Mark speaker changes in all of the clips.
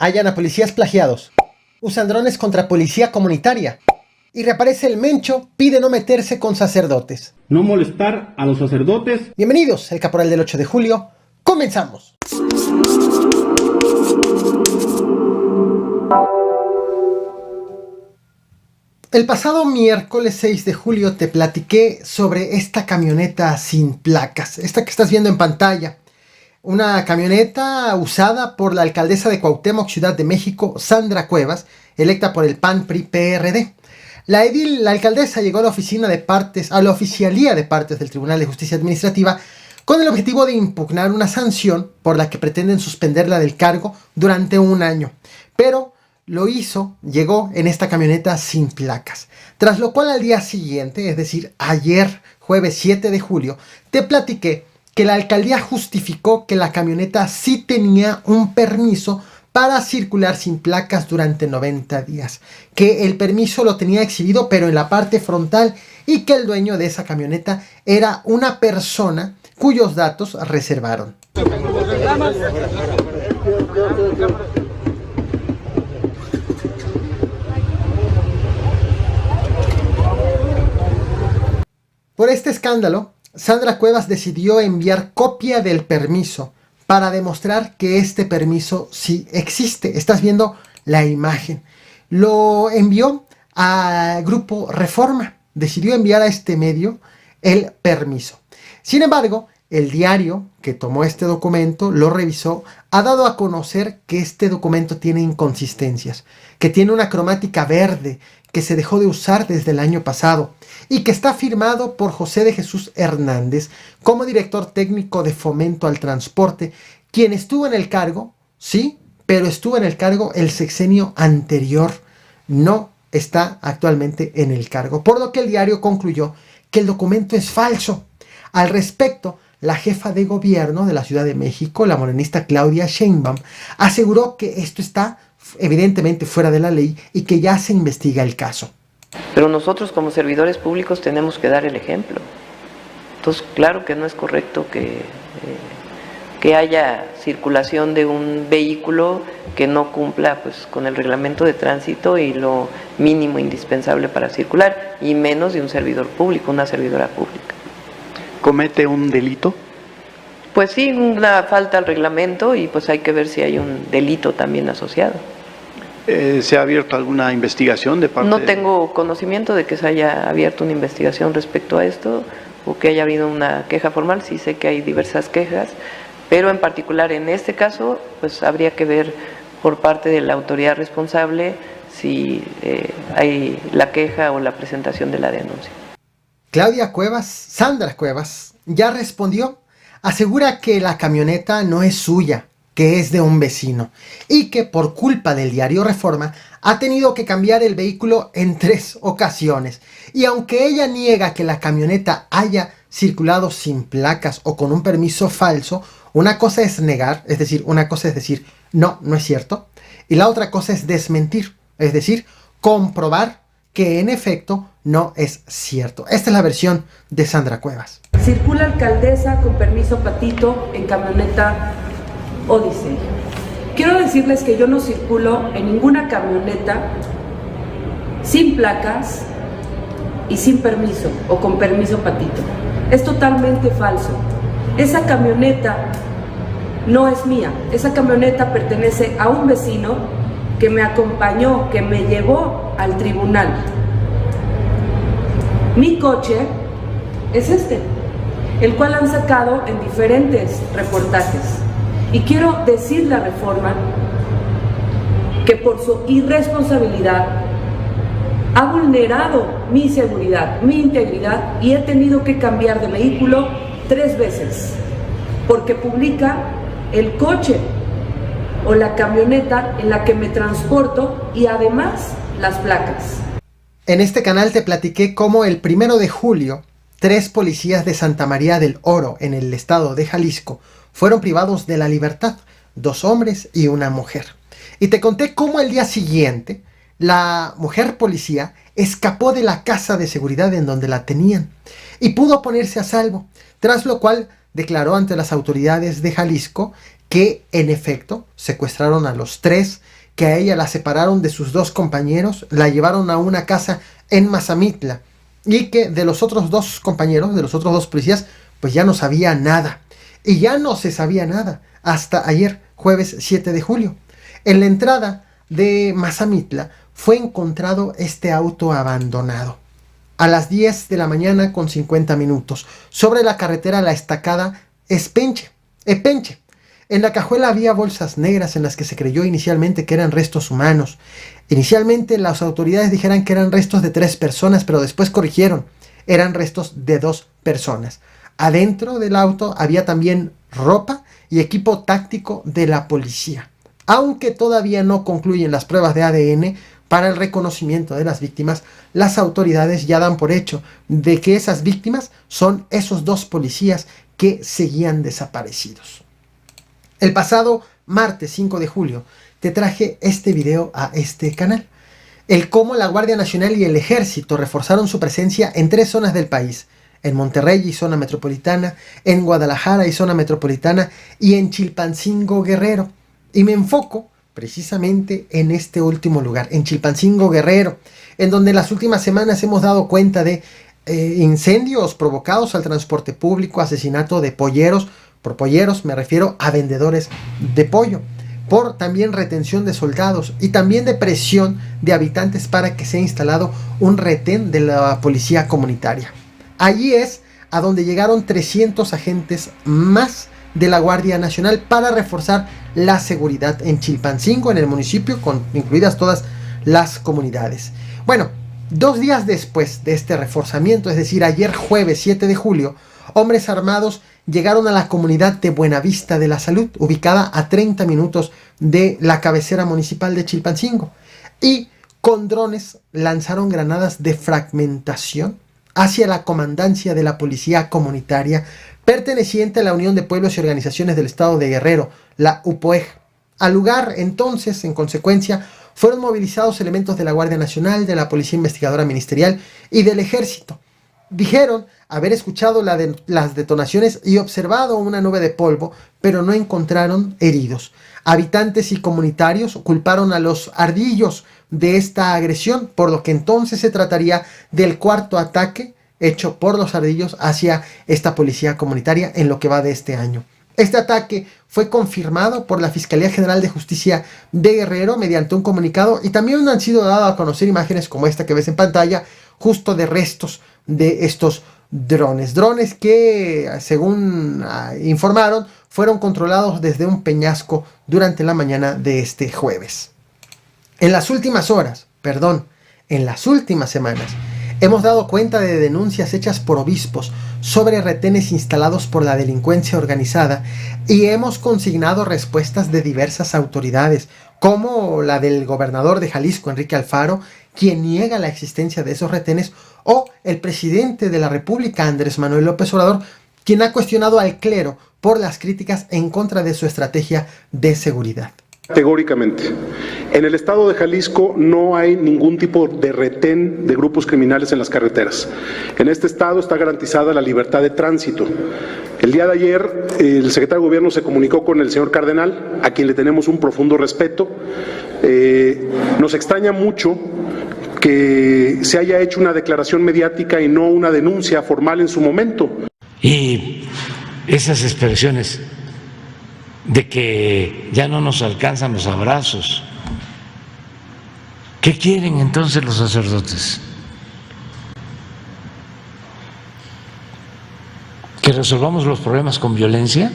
Speaker 1: Hallan a policías plagiados. Usan drones contra policía comunitaria. Y reaparece el Mencho, pide no meterse con sacerdotes.
Speaker 2: No molestar a los sacerdotes.
Speaker 1: Bienvenidos, el Caporal del 8 de julio. ¡Comenzamos! El pasado miércoles 6 de julio te platiqué sobre esta camioneta sin placas, esta que estás viendo en pantalla. Una camioneta usada por la alcaldesa de Cuauhtémoc, Ciudad de México, Sandra Cuevas, electa por el PAN-PRI-PRD. La alcaldesa llegó a la oficialía de partes del Tribunal de Justicia Administrativa con el objetivo de impugnar una sanción por la que pretenden suspenderla del cargo durante un año. Pero llegó en esta camioneta sin placas. Tras lo cual al día siguiente, es decir, ayer, jueves 7 de julio, te platiqué que la alcaldía justificó que la camioneta sí tenía un permiso para circular sin placas durante 90 días, que el permiso lo tenía exhibido pero en la parte frontal y que el dueño de esa camioneta era una persona cuyos datos reservaron. Por este escándalo, Sandra Cuevas decidió enviar copia del permiso para demostrar que este permiso sí existe. Estás viendo la imagen. Lo envió al Grupo Reforma. Decidió enviar a este medio el permiso. Sin embargo, el diario que tomó este documento, lo revisó, ha dado a conocer que este documento tiene inconsistencias, que tiene una cromática verde, que se dejó de usar desde el año pasado y que está firmado por José de Jesús Hernández como director técnico de Fomento al Transporte, quien estuvo en el cargo, sí, pero estuvo en el cargo el sexenio anterior, no está actualmente en el cargo, por lo que el diario concluyó que el documento es falso. Al respecto, la jefa de gobierno de la Ciudad de México, la morenista Claudia Sheinbaum, aseguró que esto está evidentemente fuera de la ley y que ya se investiga el caso.
Speaker 3: Pero nosotros como servidores públicos tenemos que dar el ejemplo. Entonces, claro que no es correcto que haya circulación de un vehículo que no cumpla pues, con el reglamento de tránsito y lo mínimo indispensable para circular, y menos de un servidor público, una servidora pública.
Speaker 4: ¿Comete un delito?
Speaker 3: Pues sí, una falta al reglamento y pues hay que ver si hay un delito también asociado.
Speaker 4: ¿Se ha abierto alguna investigación de parte?
Speaker 3: No tengo conocimiento de que se haya abierto una investigación respecto a esto o que haya habido una queja formal. Sí sé que hay diversas quejas, pero en particular en este caso pues habría que ver por parte de la autoridad responsable si hay la queja o la presentación de la denuncia.
Speaker 1: Sandra Cuevas, ya respondió. Asegura que la camioneta no es suya, que es de un vecino y que por culpa del diario Reforma ha tenido que cambiar el vehículo en 3 ocasiones. Y aunque ella niega que la camioneta haya circulado sin placas o con un permiso falso, una cosa es negar, es decir, una cosa es decir, no es cierto, y la otra cosa es desmentir, es decir, comprobar que en efecto no es cierto. Esta es la versión de Sandra Cuevas.
Speaker 5: Circula alcaldesa con permiso patito en camioneta Odyssey. Quiero decirles que yo no circulo en ninguna camioneta sin placas y sin permiso o con permiso patito. Es totalmente falso. Esa camioneta no es mía. Esa camioneta pertenece a un vecino que me acompañó, que me llevó al tribunal. Mi coche es este, el cual han sacado en diferentes reportajes. Y quiero decirle a Reforma que por su irresponsabilidad ha vulnerado mi seguridad, mi integridad, y he tenido que cambiar de vehículo 3 veces porque publica el coche o la camioneta en la que me transporto y además las placas.
Speaker 1: En este canal te platiqué cómo el 1 de julio 3 policías de Santa María del Oro, en el estado de Jalisco, fueron privados de la libertad, 2 hombres y una mujer. Y te conté cómo el día siguiente la mujer policía escapó de la casa de seguridad en donde la tenían y pudo ponerse a salvo, tras lo cual declaró ante las autoridades de Jalisco que en efecto secuestraron a los tres, que a ella la separaron de sus dos compañeros, la llevaron a una casa en Mazamitla y que de los otros dos compañeros, de los otros dos policías, pues ya no sabía nada. Y ya no se sabía nada hasta ayer, jueves 7 de julio. En la entrada de Mazamitla fue encontrado este auto abandonado a las 10 de la mañana con 50 minutos sobre la carretera La Estacada Epenche. En la cajuela había bolsas negras en las que se creyó inicialmente que eran restos humanos. Inicialmente las autoridades dijeron que eran restos de 3 personas, pero después corrigieron, eran restos de 2 personas. Adentro del auto había también ropa y equipo táctico de la policía. Aunque todavía no concluyen las pruebas de ADN para el reconocimiento de las víctimas, las autoridades ya dan por hecho de que esas víctimas son esos 2 policías que seguían desaparecidos. El pasado martes 5 de julio te traje este video a este canal. El cómo la Guardia Nacional y el Ejército reforzaron su presencia en 3 zonas del país. En Monterrey y zona metropolitana, en Guadalajara y zona metropolitana y en Chilpancingo Guerrero. Y me enfoco precisamente en este último lugar, en Chilpancingo Guerrero, en donde en las últimas semanas hemos dado cuenta de incendios provocados al transporte público, asesinato de polleros. Por polleros me refiero a vendedores de pollo, por también retención de soldados y también de presión de habitantes para que sea instalado un retén de la policía comunitaria. Allí es a donde llegaron 300 agentes más de la Guardia Nacional para reforzar la seguridad en Chilpancingo, en el municipio, incluidas todas las comunidades. Bueno, 2 días después de este reforzamiento, es decir, ayer jueves 7 de julio, hombres armados llegaron a la comunidad de Buenavista de la Salud, ubicada a 30 minutos de la cabecera municipal de Chilpancingo, y con drones lanzaron granadas de fragmentación hacia la comandancia de la policía comunitaria perteneciente a la Unión de Pueblos y Organizaciones del Estado de Guerrero, la UPOEG. Al lugar, entonces, en consecuencia, fueron movilizados elementos de la Guardia Nacional, de la Policía Investigadora Ministerial y del Ejército. Dijeron haber escuchado las detonaciones y observado una nube de polvo, pero no encontraron heridos. Habitantes y comunitarios culparon a los ardillos de esta agresión, por lo que entonces se trataría del 4º ataque hecho por los ardillos hacia esta policía comunitaria en lo que va de este año. Este ataque fue confirmado por la Fiscalía General de Justicia de Guerrero mediante un comunicado, y también han sido dadas a conocer imágenes como esta que ves en pantalla, justo de restos de estos drones que, según informaron, fueron controlados desde un peñasco durante la mañana de este jueves. En las últimas semanas, hemos dado cuenta de denuncias hechas por obispos sobre retenes instalados por la delincuencia organizada y hemos consignado respuestas de diversas autoridades, como la del gobernador de Jalisco, Enrique Alfaro, quien niega la existencia de esos retenes, o el presidente de la República, Andrés Manuel López Obrador, quien ha cuestionado al clero por las críticas en contra de su estrategia de seguridad.
Speaker 6: Categóricamente, en el estado de Jalisco no hay ningún tipo de retén de grupos criminales en las carreteras. En este estado está garantizada la libertad de tránsito. El día de ayer el secretario de Gobierno se comunicó con el señor Cardenal, a quien le tenemos un profundo respeto. Nos extraña mucho que se haya hecho una declaración mediática y no una denuncia formal en su momento.
Speaker 7: Y esas expresiones de que ya no nos alcanzan los abrazos, ¿qué quieren entonces los sacerdotes? ¿Que resolvamos los problemas con violencia?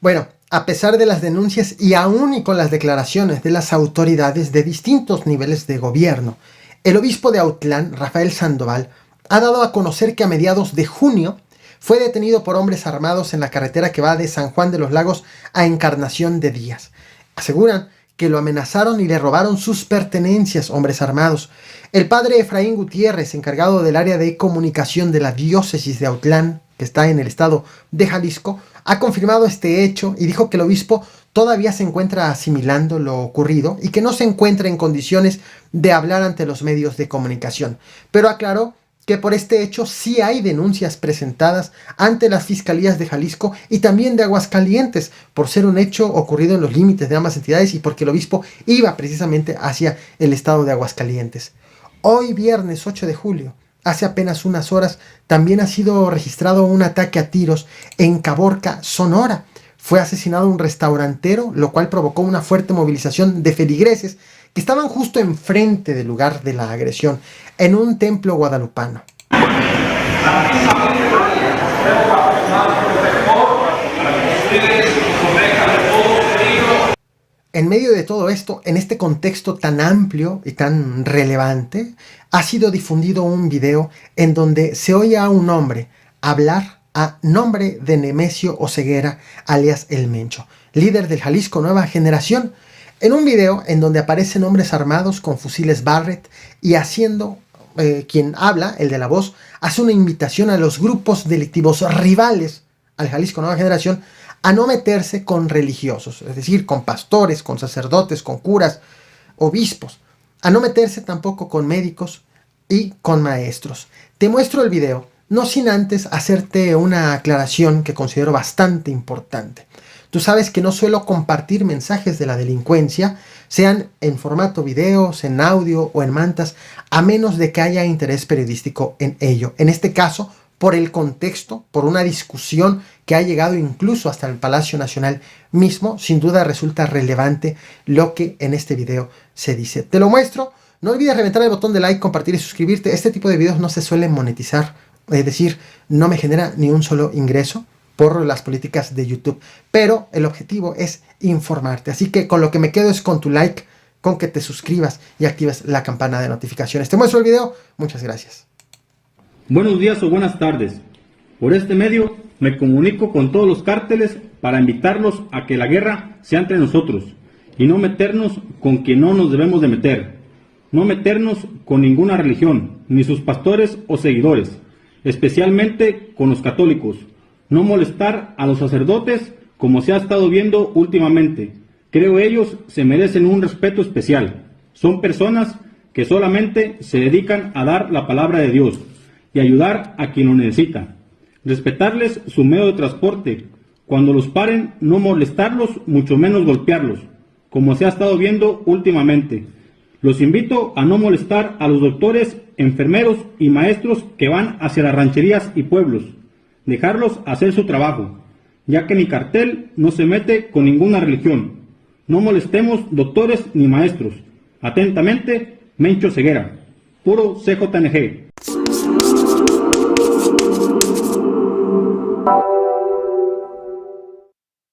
Speaker 1: Bueno, a pesar de las denuncias y aún y con las declaraciones de las autoridades de distintos niveles de gobierno, el obispo de Autlán, Rafael Sandoval, ha dado a conocer que a mediados de junio fue detenido por hombres armados en la carretera que va de San Juan de los Lagos a Encarnación de Díaz. Aseguran que lo amenazaron y le robaron sus pertenencias, hombres armados. El padre Efraín Gutiérrez, encargado del área de comunicación de la diócesis de Autlán, que está en el estado de Jalisco, ha confirmado este hecho y dijo que el obispo todavía se encuentra asimilando lo ocurrido y que no se encuentra en condiciones de hablar ante los medios de comunicación, pero aclaró que por este hecho sí hay denuncias presentadas ante las fiscalías de Jalisco y también de Aguascalientes por ser un hecho ocurrido en los límites de ambas entidades y porque el obispo iba precisamente hacia el estado de Aguascalientes. Hoy viernes 8 de julio, hace apenas unas horas, también ha sido registrado un ataque a tiros en Caborca, Sonora. Fue asesinado un restaurantero, lo cual provocó una fuerte movilización de feligreses que estaban justo enfrente del lugar de la agresión, en un templo guadalupano. En medio de todo esto, en este contexto tan amplio y tan relevante, ha sido difundido un video en donde se oye a un hombre hablar a nombre de Nemesio Oseguera, alias El Mencho, líder del Jalisco Nueva Generación, en un video en donde aparecen hombres armados con fusiles Barrett y haciendo, quien habla, el de la voz, hace una invitación a los grupos delictivos rivales al Jalisco Nueva Generación a no meterse con religiosos, es decir, con pastores, con sacerdotes, con curas, obispos, a no meterse tampoco con médicos y con maestros. Te muestro el video, no sin antes hacerte una aclaración que considero bastante importante. Tú sabes que no suelo compartir mensajes de la delincuencia, sean en formato videos, en audio o en mantas, a menos de que haya interés periodístico en ello. En este caso, por el contexto, por una discusión que ha llegado incluso hasta el Palacio Nacional mismo, sin duda resulta relevante lo que en este video se dice. Te lo muestro, no olvides reventar el botón de like, compartir y suscribirte. Este tipo de videos no se suelen monetizar, es decir, no me genera ni un solo ingreso por las políticas de YouTube, pero el objetivo es informarte, así que con lo que me quedo es con tu like, con que te suscribas y actives la campana de notificaciones. Te muestro el video, muchas gracias.
Speaker 2: Buenos días o buenas tardes. Por este medio me comunico con todos los cárteles para invitarlos a que la guerra sea entre nosotros y no meternos con quien no nos debemos de meter. No meternos con ninguna religión, ni sus pastores o seguidores, especialmente con los católicos. No molestar a los sacerdotes como se ha estado viendo últimamente. Creo ellos se merecen un respeto especial. Son personas que solamente se dedican a dar la palabra de Dios y ayudar a quien lo necesita. Respetarles su medio de transporte. Cuando los paren, no molestarlos, mucho menos golpearlos, como se ha estado viendo últimamente. Los invito a no molestar a los doctores, enfermeros y maestros que van hacia las rancherías y pueblos. Dejarlos hacer su trabajo, ya que mi cartel no se mete con ninguna religión. No molestemos doctores ni maestros. Atentamente, Mencho Oseguera, puro CJNG.